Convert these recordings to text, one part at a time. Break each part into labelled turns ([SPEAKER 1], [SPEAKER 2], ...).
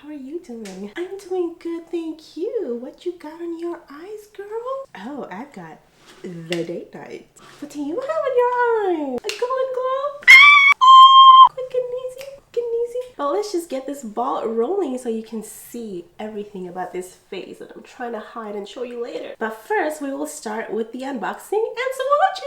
[SPEAKER 1] How are you doing? I'm doing good, thank you. What you got on your eyes, girl? Oh, I've got the date night. What do you have on your eyes? A golden glow? Quick and easy, quick and easy. But let's just get this ball rolling so you can see everything about this face that I'm trying to hide and show you later. But first, we will start with the unboxing and swatches.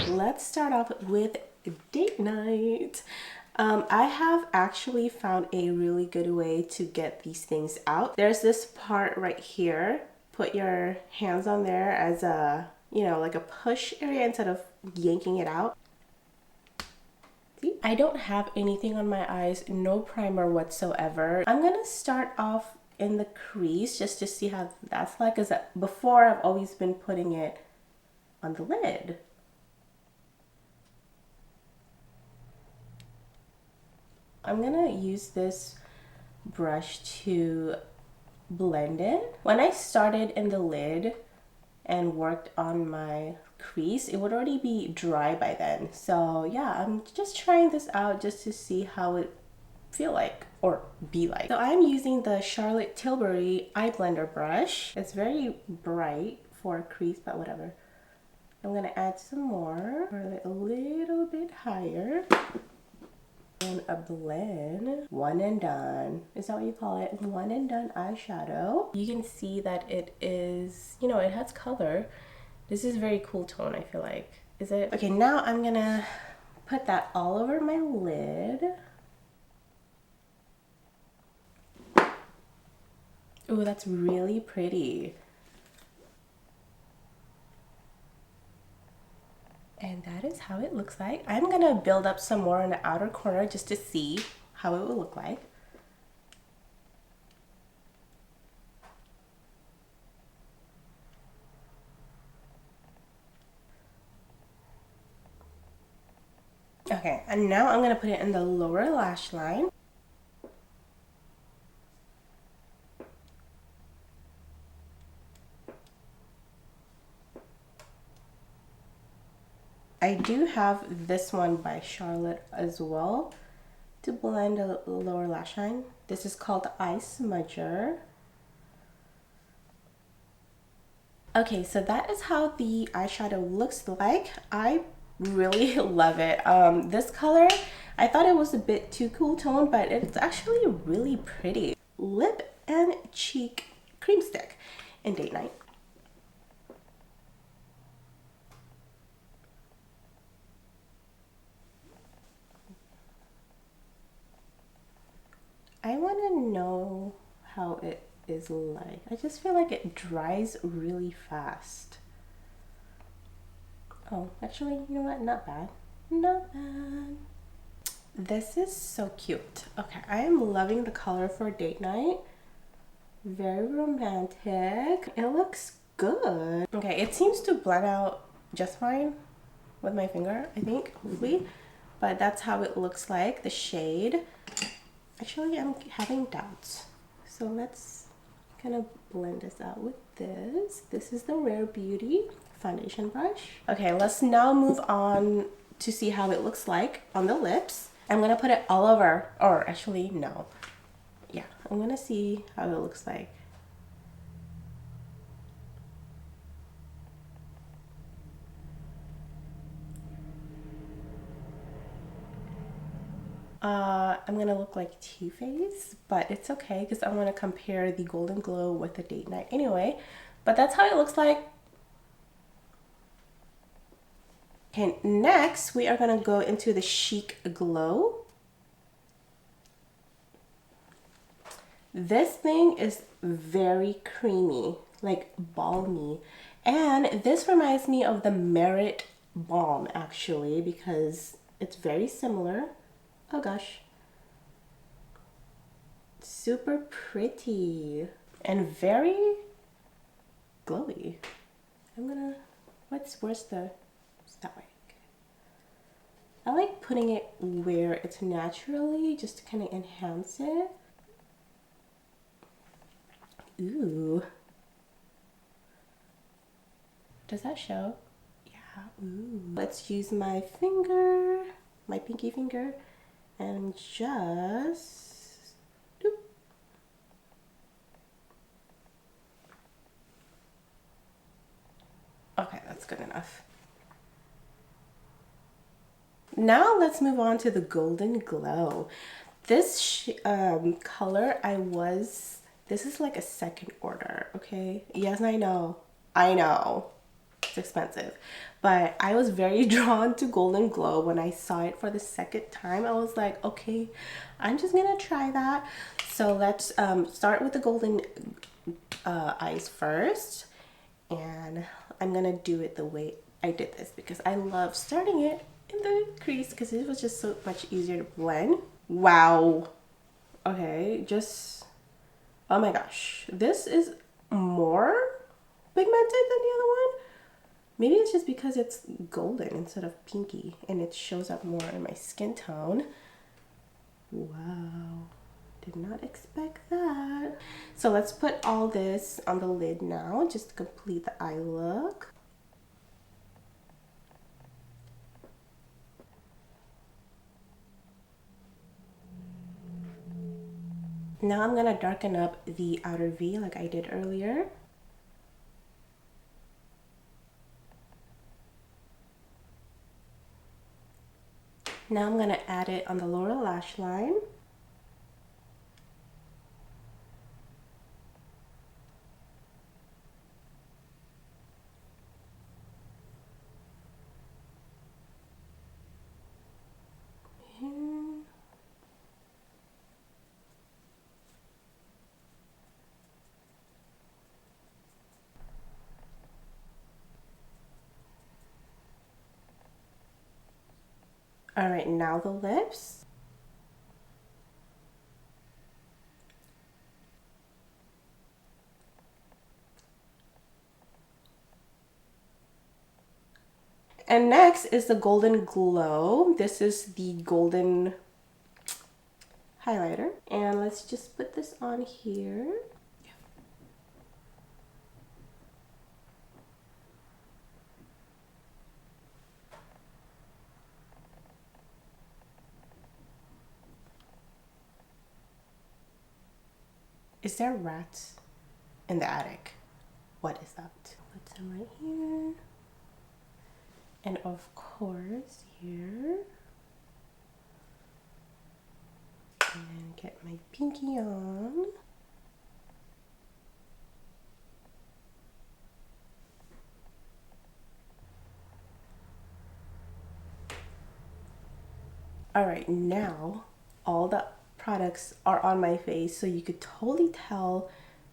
[SPEAKER 1] Let's start off with date night. I have actually found a really good way to get these things out. There's this part right here. Put your hands on there as a, like a push area instead of yanking it out. See? I don't have anything on my eyes, no primer whatsoever. I'm gonna start off in the crease just to see how that's like, because before I've always been putting it on the lid. I'm gonna use this brush to blend it. When I started in the lid and worked on my crease, it would already be dry by then. So yeah, I'm just trying this out just to see how it feel like or be like. So I'm using the Charlotte Tilbury eye blender brush. It's very bright for a crease, but whatever. I'm gonna add some more, or a little bit higher. And a blend, one and done. Is that what you call it? One and done eyeshadow. You can see that it is, it has color. This is very cool tone, I feel like. Is it? Okay, now I'm gonna put that all over my lid. Ooh, that's really pretty. And that is how it looks like. I'm gonna build up some more in the outer corner just to see how it will look like. Okay, and now I'm gonna put it in the lower lash line. I do have this one by Charlotte as well, to blend the lower lash line. This is called Eye Smudger. Okay, so that is how the eyeshadow looks like. I really love it. This color, I thought it was a bit too cool tone, but it's actually really pretty. Lip and cheek cream stick in Date Night. I want to know how it is like. I just feel like it dries really fast. Oh, actually, you know what? Not bad. Not bad. This is so cute. Okay, I am loving the color for Date Night. Very romantic. It looks good. Okay, it seems to blend out just fine with my finger, I think, hopefully. But that's how it looks like, the shade. Actually, I'm having doubts. So let's kind of blend this out with this. This is the Rare Beauty foundation brush. Okay, let's now move on to see how it looks like on the lips. I'm gonna put it all over, or actually, no. Yeah, I'm gonna see how it looks like. I'm gonna look like Too-Faced, but it's okay because I'm gonna compare the Golden Glow with the Date Night anyway. But that's how it looks like. Okay, next we are gonna go into the Chic Glow. This thing is very creamy, like balmy. And this reminds me of the Merit Balm actually, because it's very similar. Oh gosh. Super pretty and very glowy. I'm gonna, where's the, it's that way. Okay. I like putting it where it's naturally, just to kind of enhance it. Ooh. Does that show? Yeah, ooh. Let's use my finger, my pinky finger, and just, doop. Okay, that's good enough. Now let's move on to the Golden Glow. This color, this is like a second order, okay? Yes, I know, it's expensive. But I was very drawn to Golden Glow when I saw it for the second time. I was like, okay, I'm just gonna try that. So let's start with the Golden eyes first. And I'm gonna do it the way I did this because I love starting it in the crease because it was just so much easier to blend. Wow. Okay, just, oh my gosh. This is more pigmented than the other one. Maybe it's just because it's golden instead of pinky and it shows up more in my skin tone. Wow. Did not expect that. So let's put all this on the lid now just to complete the eye look. Now I'm gonna darken up the outer V like I did earlier. Now I'm gonna add it on the lower lash line. All right, now the lips. And next is the Golden Glow. This is the golden highlighter. And let's just put this on here. Is there rats in the attic? What is that? Put some right here. And of course here. And get my pinky on. All right, now all the products are on my face, so you could totally tell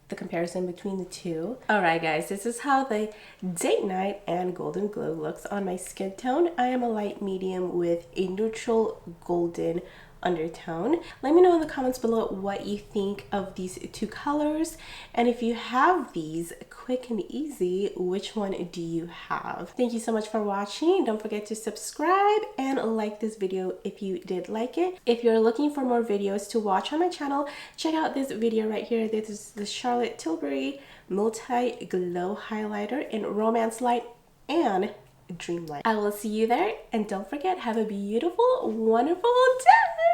[SPEAKER 1] the comparison between the two. All right, guys, this is how the date night and golden glow looks on my skin tone. I am a light medium with a neutral golden undertone. Let me know in the comments below what you think of these two colors, and if you have these quick and easy, which one do you have? Thank you so much for watching. Don't forget to subscribe and like this video if you did like it. If you're looking for more videos to watch on my channel, check out this video right here. This is the Charlotte Tilbury multi glow highlighter in Romance Light and Dreamlight. I will see you there, and don't forget, have a beautiful, wonderful day.